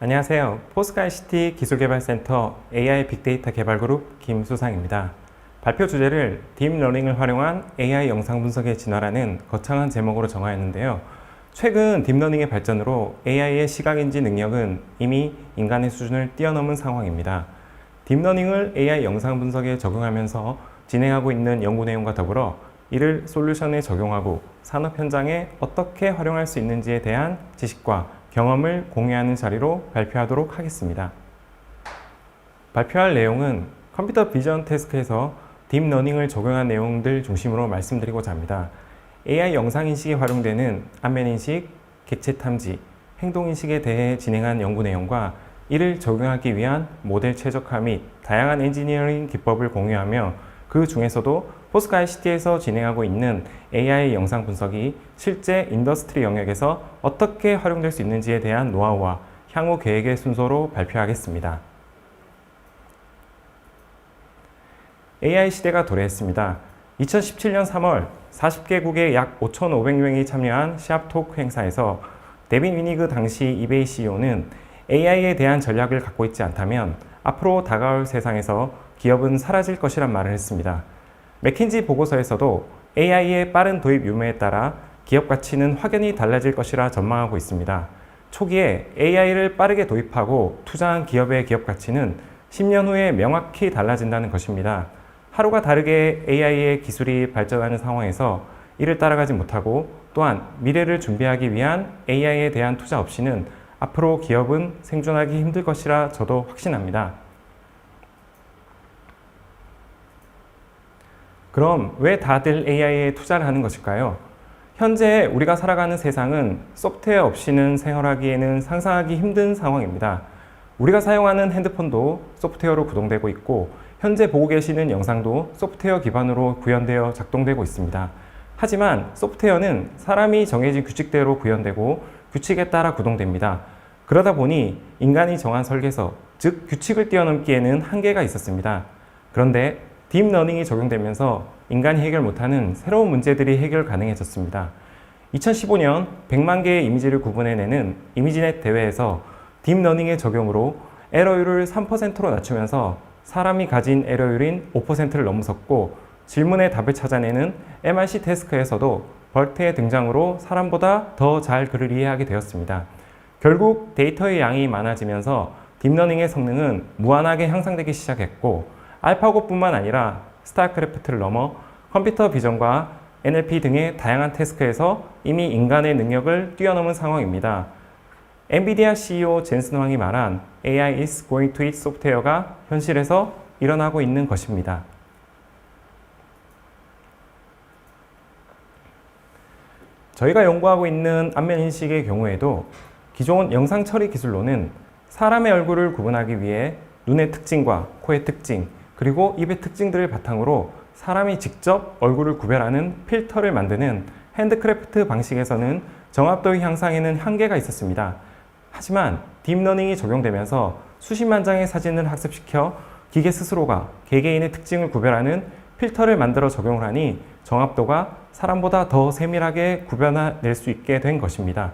안녕하세요. 포스코 ICT 기술개발센터 AI 빅데이터 개발그룹 김수상입니다. 발표 주제를 딥러닝을 활용한 AI 영상 분석의 진화라는 거창한 제목으로 정하였는데요. 최근 딥러닝의 발전으로 AI의 시각인지 능력은 이미 인간의 수준을 뛰어넘은 상황입니다. 딥러닝을 AI 영상 분석에 적용하면서 진행하고 있는 연구 내용과 더불어 이를 솔루션에 적용하고 산업 현장에 어떻게 활용할 수 있는지에 대한 지식과 경험을 공유하는 자리로 발표하도록 하겠습니다. 발표할 내용은 컴퓨터 비전 태스크에서 딥러닝을 적용한 내용들 중심으로 말씀드리고자 합니다. AI 영상인식에 활용되는 안면인식, 객체 탐지, 행동인식에 대해 진행한 연구 내용과 이를 적용하기 위한 모델 최적화 및 다양한 엔지니어링 기법을 공유하며 그 중에서도 포스코 ICT에서 진행하고 있는 AI 영상 분석이 실제 인더스트리 영역에서 어떻게 활용될 수 있는지에 대한 노하우와 향후 계획의 순서로 발표하겠습니다. AI 시대가 도래했습니다. 2017년 3월 40개국의 약 5,500명이 참여한 시합토크 행사에서 데빈 위니그 당시 이베이 CEO는 AI에 대한 전략을 갖고 있지 않다면 앞으로 다가올 세상에서 기업은 사라질 것이란 말을 했습니다. 맥킨지 보고서에서도 AI의 빠른 도입 유무에 따라 기업 가치는 확연히 달라질 것이라 전망하고 있습니다. 초기에 AI를 빠르게 도입하고 투자한 기업의 기업 가치는 10년 후에 명확히 달라진다는 것입니다. 하루가 다르게 AI의 기술이 발전하는 상황에서 이를 따라가지 못하고 또한 미래를 준비하기 위한 AI에 대한 투자 없이는 앞으로 기업은 생존하기 힘들 것이라 저도 확신합니다. 그럼 왜 다들 AI에 투자를 하는 것일까요? 현재 우리가 살아가는 세상은 소프트웨어 없이는 생활하기에는 상상하기 힘든 상황입니다. 우리가 사용하는 핸드폰도 소프트웨어로 구동되고 있고 현재 보고 계시는 영상도 소프트웨어 기반으로 구현되어 작동되고 있습니다. 하지만 소프트웨어는 사람이 정해진 규칙대로 구현되고 규칙에 따라 구동됩니다. 그러다 보니 인간이 정한 설계서, 즉 규칙을 뛰어넘기에는 한계가 있었습니다. 그런데 딥러닝이 적용되면서 인간이 해결 못하는 새로운 문제들이 해결 가능해졌습니다. 2015년 100만 개의 이미지를 구분해내는 이미지넷 대회에서 딥러닝의 적용으로 에러율을 3%로 낮추면서 사람이 가진 에러율인 5%를 넘어섰고 질문의 답을 찾아내는 MRC 태스크에서도 벌트의 등장으로 사람보다 더 잘 그를 이해하게 되었습니다. 결국 데이터의 양이 많아지면서 딥러닝의 성능은 무한하게 향상되기 시작했고 알파고뿐만 아니라 스타크래프트를 넘어 컴퓨터 비전과 NLP 등의 다양한 태스크에서 이미 인간의 능력을 뛰어넘은 상황입니다. 엔비디아 CEO 젠슨 황이 말한 AI is going to eat 소프트웨어가 현실에서 일어나고 있는 것입니다. 저희가 연구하고 있는 안면인식의 경우에도 기존 영상 처리 기술로는 사람의 얼굴을 구분하기 위해 눈의 특징과 코의 특징, 그리고 입의 특징들을 바탕으로 사람이 직접 얼굴을 구별하는 필터를 만드는 핸드크래프트 방식에서는 정확도의 향상에는 한계가 있었습니다. 하지만 딥러닝이 적용되면서 수십만 장의 사진을 학습시켜 기계 스스로가 개개인의 특징을 구별하는 필터를 만들어 적용을 하니 정확도가 사람보다 더 세밀하게 구별해낼 수 있게 된 것입니다.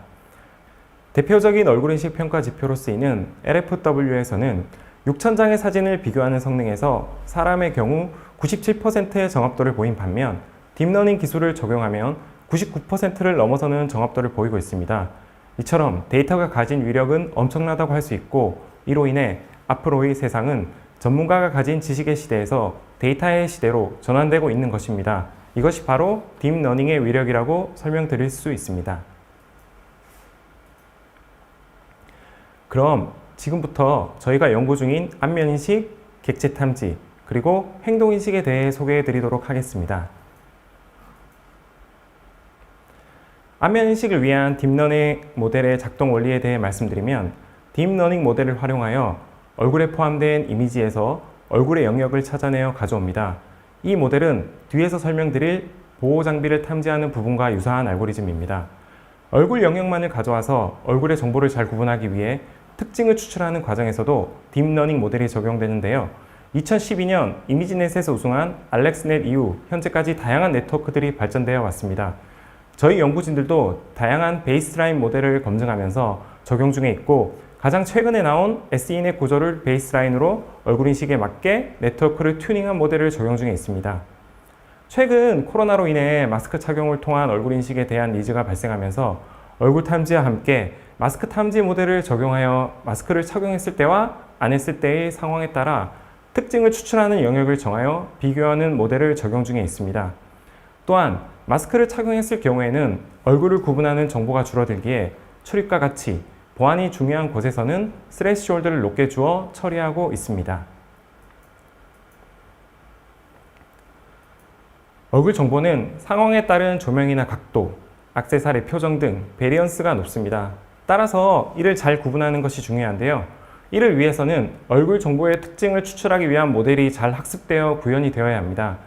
대표적인 얼굴인식 평가 지표로 쓰이는 LFW에서는 6,000장의 사진을 비교하는 성능에서 사람의 경우 97%의 정확도를 보인 반면 딥러닝 기술을 적용하면 99%를 넘어서는 정확도를 보이고 있습니다. 이처럼 데이터가 가진 위력은 엄청나다고 할 수 있고 이로 인해 앞으로의 세상은 전문가가 가진 지식의 시대에서 데이터의 시대로 전환되고 있는 것입니다. 이것이 바로 딥러닝의 위력이라고 설명드릴 수 있습니다. 그럼 지금부터 저희가 연구 중인 안면인식, 객체 탐지, 그리고 행동인식에 대해 소개해 드리도록 하겠습니다. 안면인식을 위한 딥러닝 모델의 작동 원리에 대해 말씀드리면 딥러닝 모델을 활용하여 얼굴에 포함된 이미지에서 얼굴의 영역을 찾아내어 가져옵니다. 이 모델은 뒤에서 설명드릴 보호 장비를 탐지하는 부분과 유사한 알고리즘입니다. 얼굴 영역만을 가져와서 얼굴의 정보를 잘 구분하기 위해 특징을 추출하는 과정에서도 딥러닝 모델이 적용되는데요. 2012년 이미지넷에서 우승한 알렉스넷 이후 현재까지 다양한 네트워크들이 발전되어 왔습니다. 저희 연구진들도 다양한 베이스라인 모델을 검증하면서 적용 중에 있고 가장 최근에 나온 SEN의 구조를 베이스라인으로 얼굴 인식에 맞게 네트워크를 튜닝한 모델을 적용 중에 있습니다. 최근 코로나로 인해 마스크 착용을 통한 얼굴 인식에 대한 니즈가 발생하면서 얼굴 탐지와 함께 마스크 탐지 모델을 적용하여 마스크를 착용했을 때와 안 했을 때의 상황에 따라 특징을 추출하는 영역을 정하여 비교하는 모델을 적용 중에 있습니다. 또한 마스크를 착용했을 경우에는 얼굴을 구분하는 정보가 줄어들기에 출입과 같이 보안이 중요한 곳에서는 스레시홀드를 높게 주어 처리하고 있습니다. 얼굴 정보는 상황에 따른 조명이나 각도, 액세서리 표정 등 베리언스가 높습니다. 따라서 이를 잘 구분하는 것이 중요한데요. 이를 위해서는 얼굴 정보의 특징을 추출하기 위한 모델이 잘 학습되어 구현이 되어야 합니다.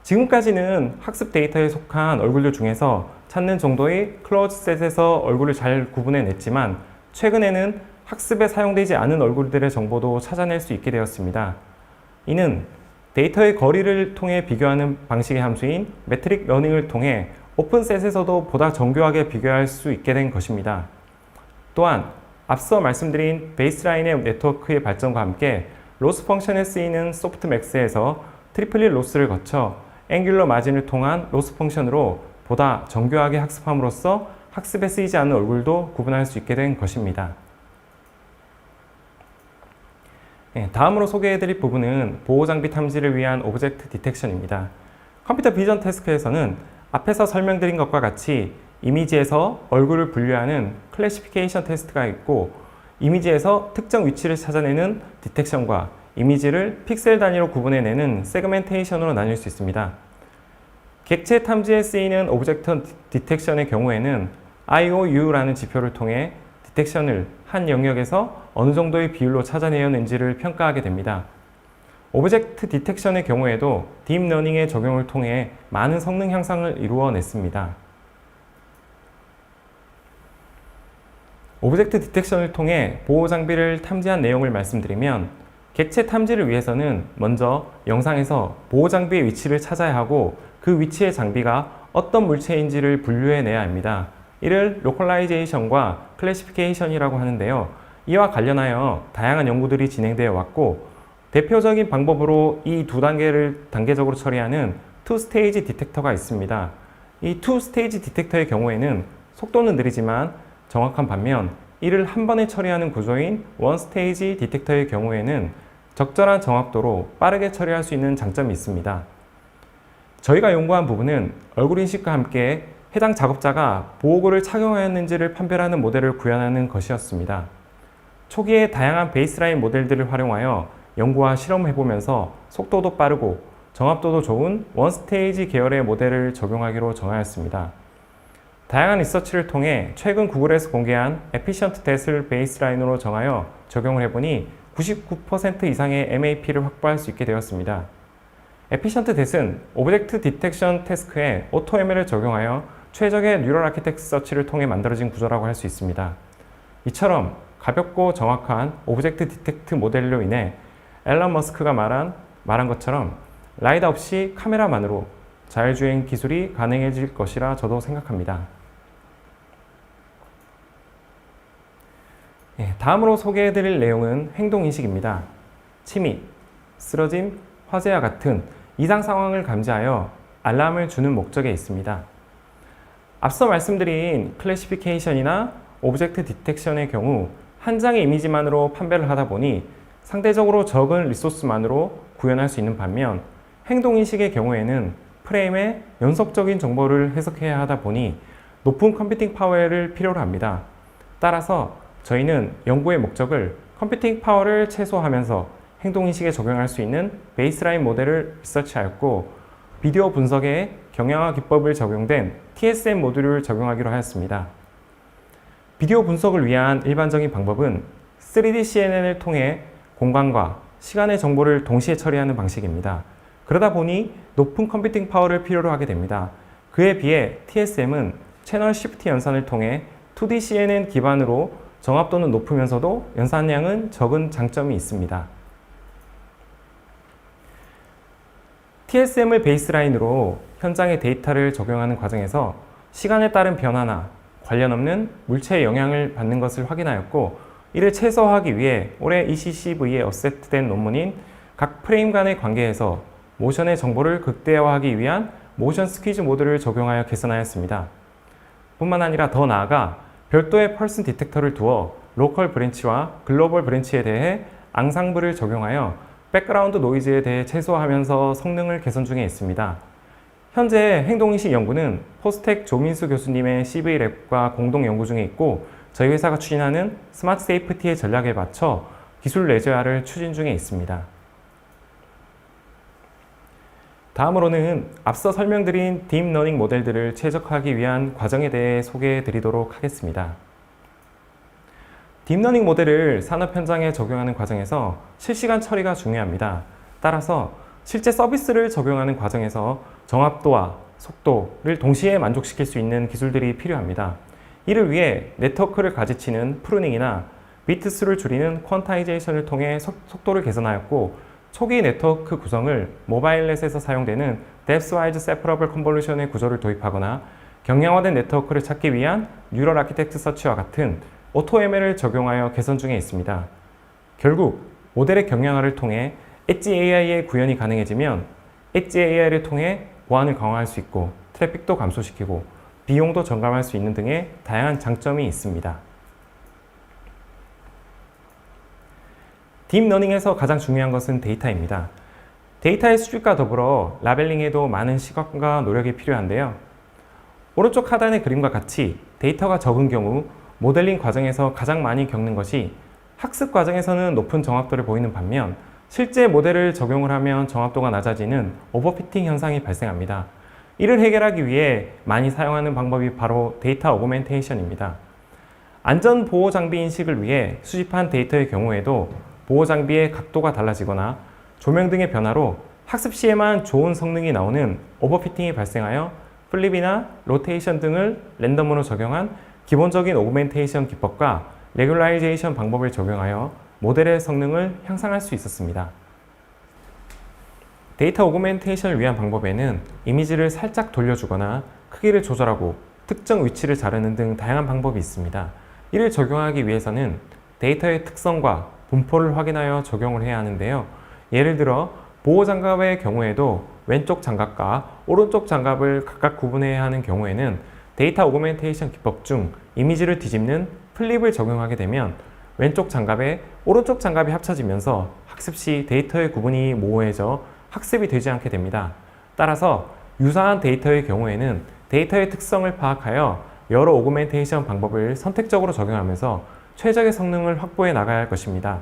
지금까지는 학습 데이터에 속한 얼굴들 중에서 찾는 정도의 클로즈셋에서 얼굴을 잘 구분해냈지만 최근에는 학습에 사용되지 않은 얼굴들의 정보도 찾아낼 수 있게 되었습니다. 이는 데이터의 거리를 통해 비교하는 방식의 함수인 매트릭 러닝을 통해 오픈셋에서도 보다 정교하게 비교할 수 있게 된 것입니다. 또한 앞서 말씀드린 베이스라인의 네트워크의 발전과 함께 로스 펑션에 쓰이는 소프트맥스에서 트리플릿 로스를 거쳐 앵귤러 마진을 통한 로스 펑션으로 보다 정교하게 학습함으로써 학습에 쓰이지 않는 얼굴도 구분할 수 있게 된 것입니다. 다음으로 소개해드릴 부분은 보호장비 탐지를 위한 오브젝트 디텍션입니다. 컴퓨터 비전 태스크에서는 앞에서 설명드린 것과 같이 이미지에서 얼굴을 분류하는 클래시피케이션 테스트가 있고 이미지에서 특정 위치를 찾아내는 디텍션과 이미지를 픽셀 단위로 구분해내는 세그멘테이션으로 나뉠 수 있습니다. 객체 탐지에 쓰이는 오브젝트 디텍션의 경우에는 IOU라는 지표를 통해 디텍션을 한 영역에서 어느 정도의 비율로 찾아내었는지를 평가하게 됩니다. 오브젝트 디텍션의 경우에도 딥러닝의 적용을 통해 많은 성능 향상을 이루어냈습니다. 오브젝트 디텍션을 통해 보호 장비를 탐지한 내용을 말씀드리면 객체 탐지를 위해서는 먼저 영상에서 보호 장비의 위치를 찾아야 하고 그 위치의 장비가 어떤 물체인지를 분류해내야 합니다. 이를 로컬라이제이션과 클래시피케이션이라고 하는데요. 이와 관련하여 다양한 연구들이 진행되어 왔고 대표적인 방법으로 이 두 단계를 단계적으로 처리하는 투 스테이지 디텍터가 있습니다. 이 투 스테이지 디텍터의 경우에는 속도는 느리지만 정확한 반면 이를 한 번에 처리하는 구조인 원 스테이지 디텍터의 경우에는 적절한 정확도로 빠르게 처리할 수 있는 장점이 있습니다. 저희가 연구한 부분은 얼굴 인식과 함께 해당 작업자가 보호구를 착용하였는지를 판별하는 모델을 구현하는 것이었습니다. 초기에 다양한 베이스라인 모델들을 활용하여 연구와 실험해보면서 속도도 빠르고 정확도도 좋은 원스테이지 계열의 모델을 적용하기로 정하였습니다. 다양한 리서치를 통해 최근 구글에서 공개한 에피션트 댓을 베이스라인으로 정하여 적용을 해보니 99% 이상의 MAP를 확보할 수 있게 되었습니다. 에피션트 댓은 오브젝트 디텍션 태스크에 AutoML을 적용하여 최적의 뉴럴 아키텍트 서치를 통해 만들어진 구조라고 할 수 있습니다. 이처럼 가볍고 정확한 오브젝트 디텍트 모델로 인해 앨런 머스크가 말한 것처럼 라이다 없이 카메라만으로 자율주행 기술이 가능해질 것이라 저도 생각합니다. 다음으로 소개해드릴 내용은 행동인식입니다. 침입, 쓰러짐, 화재와 같은 이상 상황을 감지하여 알람을 주는 목적에 있습니다. 앞서 말씀드린 클래시피케이션이나 오브젝트 디텍션의 경우 한 장의 이미지만으로 판별을 하다 보니 상대적으로 적은 리소스만으로 구현할 수 있는 반면 행동인식의 경우에는 프레임에 연속적인 정보를 해석해야 하다 보니 높은 컴퓨팅 파워를 필요로 합니다. 따라서 저희는 연구의 목적을 컴퓨팅 파워를 최소화하면서 행동인식에 적용할 수 있는 베이스라인 모델을 리서치하였고 비디오 분석에 경영화 기법을 적용된 TSM 모듈을 적용하기로 하였습니다. 비디오 분석을 위한 일반적인 방법은 3D CNN을 통해 공간과 시간의 정보를 동시에 처리하는 방식입니다. 그러다 보니 높은 컴퓨팅 파워를 필요로 하게 됩니다. 그에 비해 TSM은 채널 시프트 연산을 통해 2D CNN 기반으로 정확도는 높으면서도 연산량은 적은 장점이 있습니다. TSM을 베이스라인으로 현장의 데이터를 적용하는 과정에서 시간에 따른 변화나 관련 없는 물체의 영향을 받는 것을 확인하였고 이를 최소화하기 위해 올해 ECCV에 어셉트된 논문인 각 프레임 간의 관계에서 모션의 정보를 극대화하기 위한 모션 스퀴즈 모드를 적용하여 개선하였습니다. 뿐만 아니라 더 나아가 별도의 펄슨 디텍터를 두어 로컬 브랜치와 글로벌 브랜치에 대해 앙상블을 적용하여 백그라운드 노이즈에 대해 최소화하면서 성능을 개선 중에 있습니다. 현재 행동인식 연구는 포스텍 조민수 교수님의 CV랩과 공동 연구 중에 있고 저희 회사가 추진하는 스마트 세이프티의 전략에 맞춰 기술 내재화를 추진 중에 있습니다. 다음으로는 앞서 설명드린 딥러닝 모델들을 최적화하기 위한 과정에 대해 소개해 드리도록 하겠습니다. 딥러닝 모델을 산업 현장에 적용하는 과정에서 실시간 처리가 중요합니다. 따라서 실제 서비스를 적용하는 과정에서 정확도와 속도를 동시에 만족시킬 수 있는 기술들이 필요합니다. 이를 위해 네트워크를 가지치는 프루닝이나 비트수를 줄이는 퀀타이제이션을 통해 속도를 개선하였고, 초기 네트워크 구성을 모바일넷에서 사용되는 Depth-Wise Separable Convolution의 구조를 도입하거나 경량화된 네트워크를 찾기 위한 뉴럴 아키텍트 서치와 같은 AutoML을 적용하여 개선 중에 있습니다. 결국 모델의 경량화를 통해 엣지 AI의 구현이 가능해지면 엣지 AI를 통해 보안을 강화할 수 있고 트래픽도 감소시키고 비용도 절감할 수 있는 등의 다양한 장점이 있습니다. 딥러닝에서 가장 중요한 것은 데이터입니다. 데이터의 수집과 더불어 라벨링에도 많은 시각과 노력이 필요한데요. 오른쪽 하단의 그림과 같이 데이터가 적은 경우 모델링 과정에서 가장 많이 겪는 것이 학습 과정에서는 높은 정확도를 보이는 반면 실제 모델을 적용을 하면 정확도가 낮아지는 오버피팅 현상이 발생합니다. 이를 해결하기 위해 많이 사용하는 방법이 바로 데이터 오그멘테이션입니다. 안전 보호 장비 인식을 위해 수집한 데이터의 경우에도 보호 장비의 각도가 달라지거나 조명 등의 변화로 학습 시에만 좋은 성능이 나오는 오버피팅이 발생하여 플립이나 로테이션 등을 랜덤으로 적용한 기본적인 오그멘테이션 기법과 레귤라이제이션 방법을 적용하여 모델의 성능을 향상할 수 있었습니다. 데이터 오그멘테이션을 위한 방법에는 이미지를 살짝 돌려주거나 크기를 조절하고 특정 위치를 자르는 등 다양한 방법이 있습니다. 이를 적용하기 위해서는 데이터의 특성과 분포를 확인하여 적용을 해야 하는데요. 예를 들어 보호장갑의 경우에도 왼쪽 장갑과 오른쪽 장갑을 각각 구분해야 하는 경우에는 데이터 오그멘테이션 기법 중 이미지를 뒤집는 플립을 적용하게 되면 왼쪽 장갑에 오른쪽 장갑이 합쳐지면서 학습 시 데이터의 구분이 모호해져 학습이 되지 않게 됩니다. 따라서 유사한 데이터의 경우에는 데이터의 특성을 파악하여 여러 오그멘테이션 방법을 선택적으로 적용하면서 최적의 성능을 확보해 나가야 할 것입니다.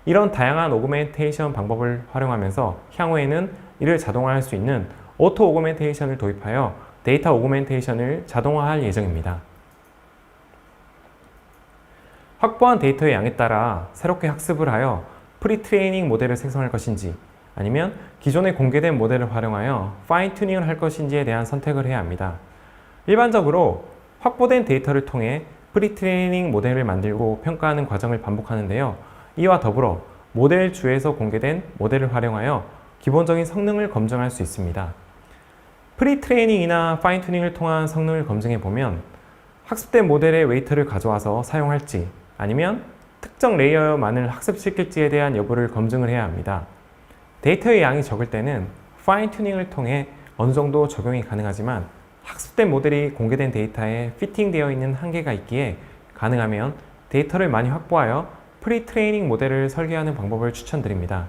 이런 다양한 오그멘테이션 방법을 활용하면서 향후에는 이를 자동화할 수 있는 오토 오그멘테이션을 도입하여 데이터 오그멘테이션을 자동화할 예정입니다. 확보한 데이터의 양에 따라 새롭게 학습을 하여 프리트레이닝 모델을 생성할 것인지 아니면 기존에 공개된 모델을 활용하여 파인 튜닝을 할 것인지에 대한 선택을 해야 합니다. 일반적으로 확보된 데이터를 통해 프리트레이닝 모델을 만들고 평가하는 과정을 반복하는데요. 이와 더불어 모델 주에서 공개된 모델을 활용하여 기본적인 성능을 검증할 수 있습니다. 프리트레이닝이나 파인 튜닝을 통한 성능을 검증해 보면 학습된 모델의 웨이트를 가져와서 사용할지 아니면 특정 레이어만을 학습시킬지에 대한 여부를 검증을 해야 합니다. 데이터의 양이 적을 때는 파인 튜닝을 통해 어느 정도 적용이 가능하지만 학습된 모델이 공개된 데이터에 피팅되어 있는 한계가 있기에 가능하면 데이터를 많이 확보하여 프리트레이닝 모델을 설계하는 방법을 추천드립니다.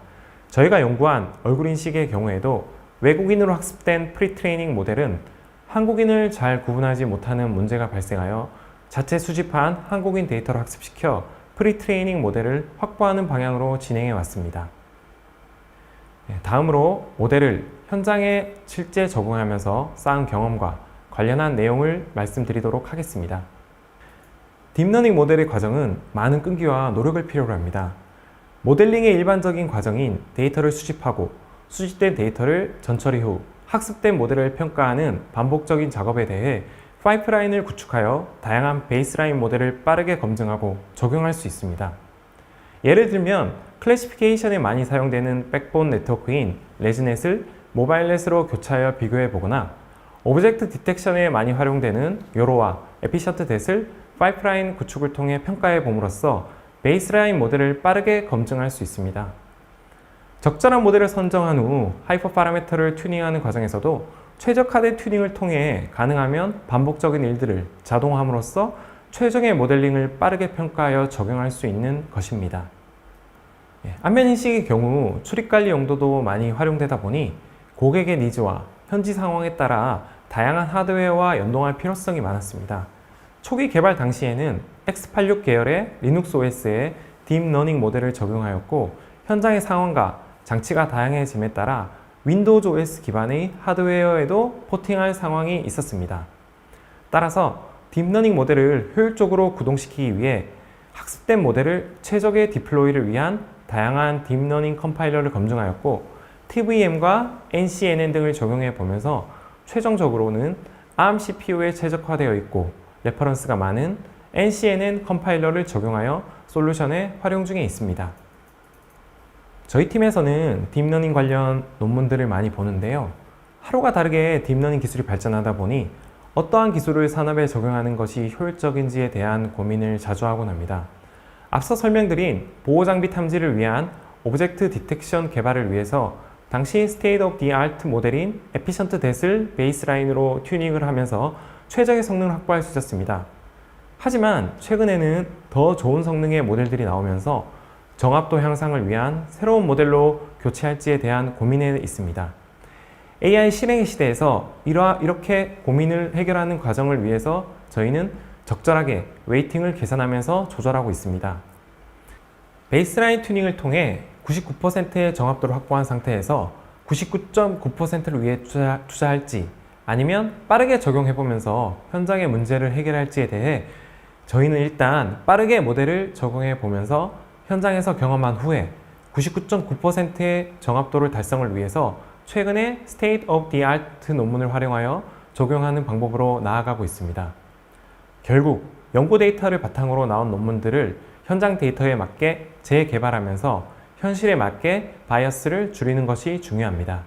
저희가 연구한 얼굴 인식의 경우에도 외국인으로 학습된 프리트레이닝 모델은 한국인을 잘 구분하지 못하는 문제가 발생하여 자체 수집한 한국인 데이터를 학습시켜 프리트레이닝 모델을 확보하는 방향으로 진행해 왔습니다. 다음으로 모델을 현장에 실제 적용하면서 쌓은 경험과 관련한 내용을 말씀드리도록 하겠습니다. 딥러닝 모델의 과정은 많은 끈기와 노력을 필요로 합니다. 모델링의 일반적인 과정인 데이터를 수집하고 수집된 데이터를 전처리 후 학습된 모델을 평가하는 반복적인 작업에 대해 파이프라인을 구축하여 다양한 베이스라인 모델을 빠르게 검증하고 적용할 수 있습니다. 예를 들면 클래시피케이션에 많이 사용되는 백본 네트워크인 레즈넷을 모바일넷으로 교차하여 비교해 보거나 오브젝트 디텍션에 많이 활용되는 요로와 에피셔트 뎃을 파이프라인 구축을 통해 평가해 봄으로써 베이스라인 모델을 빠르게 검증할 수 있습니다. 적절한 모델을 선정한 후 하이퍼 파라미터를 튜닝하는 과정에서도 최적화된 튜닝을 통해 가능하면 반복적인 일들을 자동화함으로써 최종의 모델링을 빠르게 평가하여 적용할 수 있는 것입니다. 안면 인식의 경우 출입 관리 용도도 많이 활용되다 보니 고객의 니즈와 현지 상황에 따라 다양한 하드웨어와 연동할 필요성이 많았습니다. 초기 개발 당시에는 x86 계열의 리눅스 OS에 딥러닝 모델을 적용하였고, 현장의 상황과 장치가 다양해짐에 따라 윈도우즈 OS 기반의 하드웨어에도 포팅할 상황이 있었습니다. 따라서 딥러닝 모델을 효율적으로 구동시키기 위해 학습된 모델을 최적의 디플로이를 위한 다양한 딥러닝 컴파일러를 검증하였고, TVM과 NCNN 등을 적용해 보면서 최종적으로는 ARM CPU에 최적화되어 있고 레퍼런스가 많은 NCNN 컴파일러를 적용하여 솔루션에 활용 중에 있습니다. 저희 팀에서는 딥러닝 관련 논문들을 많이 보는데요. 하루가 다르게 딥러닝 기술이 발전하다 보니 어떠한 기술을 산업에 적용하는 것이 효율적인지에 대한 고민을 자주 하곤 합니다. 앞서 설명드린 보호장비 탐지를 위한 오브젝트 디텍션 개발을 위해서 당시 스테이트 오브 디 아트 모델인 에피션트 뎃을 베이스라인으로 튜닝을 하면서 최적의 성능을 확보할 수 있었습니다. 하지만 최근에는 더 좋은 성능의 모델들이 나오면서 정합도 향상을 위한 새로운 모델로 교체할지에 대한 고민에 있습니다. AI 실행의 시대에서 이렇게 고민을 해결하는 과정을 위해서 저희는 적절하게 웨이팅을 계산하면서 조절하고 있습니다. 베이스라인 튜닝을 통해 99%의 정합도를 확보한 상태에서 99.9%를 위해 투자할지, 아니면 빠르게 적용해보면서 현장의 문제를 해결할지에 대해 저희는 일단 빠르게 모델을 적용해 보면서 현장에서 경험한 후에 99.9%의 정합도를 달성을 위해서 최근에 State of the Art 논문을 활용하여 적용하는 방법으로 나아가고 있습니다. 결국 연구 데이터를 바탕으로 나온 논문들을 현장 데이터에 맞게 재개발하면서 현실에 맞게 바이어스를 줄이는 것이 중요합니다.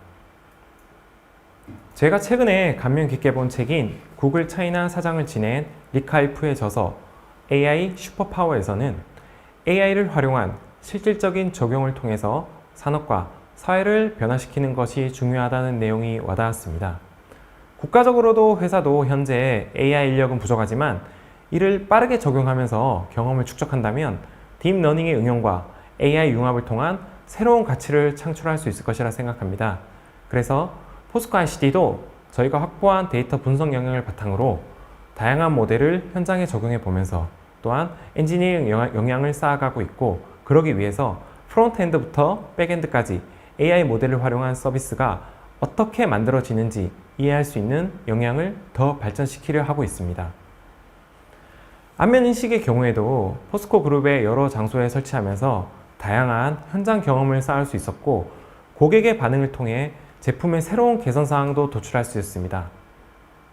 제가 최근에 감명 깊게 본 책인 구글 차이나 사장을 지낸 리카이프의 저서 AI 슈퍼파워에서는 AI를 활용한 실질적인 적용을 통해서 산업과 사회를 변화시키는 것이 중요하다는 내용이 와닿았습니다. 국가적으로도 회사도 현재 AI 인력은 부족하지만 이를 빠르게 적용하면서 경험을 축적한다면 딥러닝의 응용과 AI 융합을 통한 새로운 가치를 창출할 수 있을 것이라 생각합니다. 그래서 포스코 ICT도 저희가 확보한 데이터 분석 영역을 바탕으로 다양한 모델을 현장에 적용해 보면서 또한 엔지니어링 역량을 쌓아가고 있고, 그러기 위해서 프론트엔드부터 백엔드까지 AI 모델을 활용한 서비스가 어떻게 만들어지는지 이해할 수 있는 역량을 더 발전시키려 하고 있습니다. 안면 인식의 경우에도 포스코 그룹의 여러 장소에 설치하면서 다양한 현장 경험을 쌓을 수 있었고, 고객의 반응을 통해 제품의 새로운 개선 사항도 도출할 수 있습니다.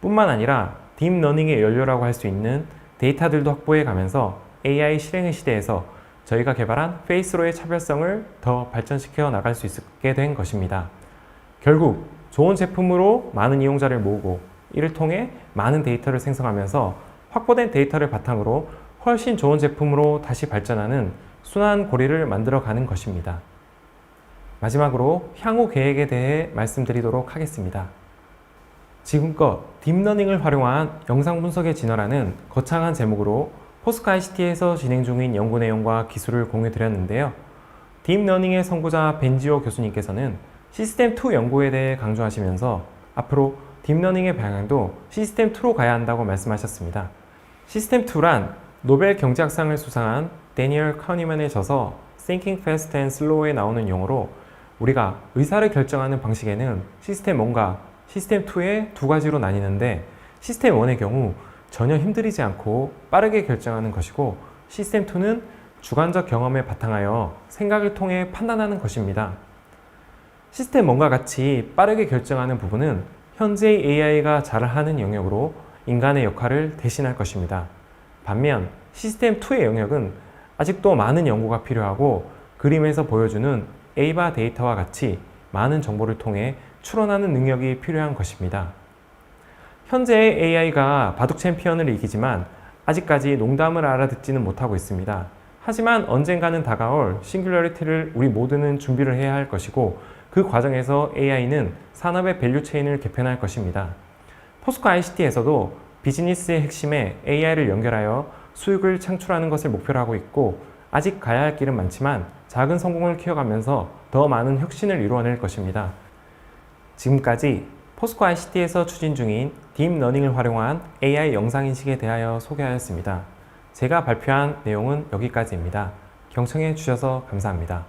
뿐만 아니라 딥러닝의 연료라고 할 수 있는 데이터들도 확보해 가면서 AI 실행의 시대에서 저희가 개발한 페이스로의 차별성을 더 발전시켜 나갈 수 있게 된 것입니다. 결국 좋은 제품으로 많은 이용자를 모으고 이를 통해 많은 데이터를 생성하면서 확보된 데이터를 바탕으로 훨씬 좋은 제품으로 다시 발전하는 순환 고리를 만들어가는 것입니다. 마지막으로 향후 계획에 대해 말씀드리도록 하겠습니다. 지금껏 딥러닝을 활용한 영상 분석의 진화라는 거창한 제목으로 포스코 ICT에서 진행 중인 연구 내용과 기술을 공유 드렸는데요. 딥러닝의 선구자 벤지오 교수님께서는 시스템2 연구에 대해 강조하시면서 앞으로 딥러닝의 방향도 시스템2로 가야 한다고 말씀하셨습니다. 시스템2란 노벨 경제학상을 수상한 데니얼 카우니만의 저서 Thinking Fast and Slow에 나오는 용어로, 우리가 의사를 결정하는 방식에는 시스템 1과 시스템 2의 두 가지로 나뉘는데, 시스템 1의 경우 전혀 힘들이지 않고 빠르게 결정하는 것이고, 시스템 2는 주관적 경험에 바탕하여 생각을 통해 판단하는 것입니다. 시스템 1과 같이 빠르게 결정하는 부분은 현재의 AI가 잘 하는 영역으로 인간의 역할을 대신할 것입니다. 반면 시스템 2의 영역은 아직도 많은 연구가 필요하고, 그림에서 보여주는 에이바 데이터와 같이 많은 정보를 통해 추론하는 능력이 필요한 것입니다. 현재의 AI가 바둑 챔피언을 이기지만 아직까지 농담을 알아듣지는 못하고 있습니다. 하지만 언젠가는 다가올 싱귤러리티를 우리 모두는 준비를 해야 할 것이고 그 과정에서 AI는 산업의 밸류체인을 개편할 것입니다. 포스코 ICT에서도 비즈니스의 핵심에 AI를 연결하여 수익을 창출하는 것을 목표로 하고 있고 아직 가야 할 길은 많지만 작은 성공을 키워가면서 더 많은 혁신을 이루어낼 것입니다. 지금까지 포스코 ICT에서 추진 중인 딥러닝을 활용한 AI 영상인식에 대하여 소개하였습니다. 제가 발표한 내용은 여기까지입니다. 경청해 주셔서 감사합니다.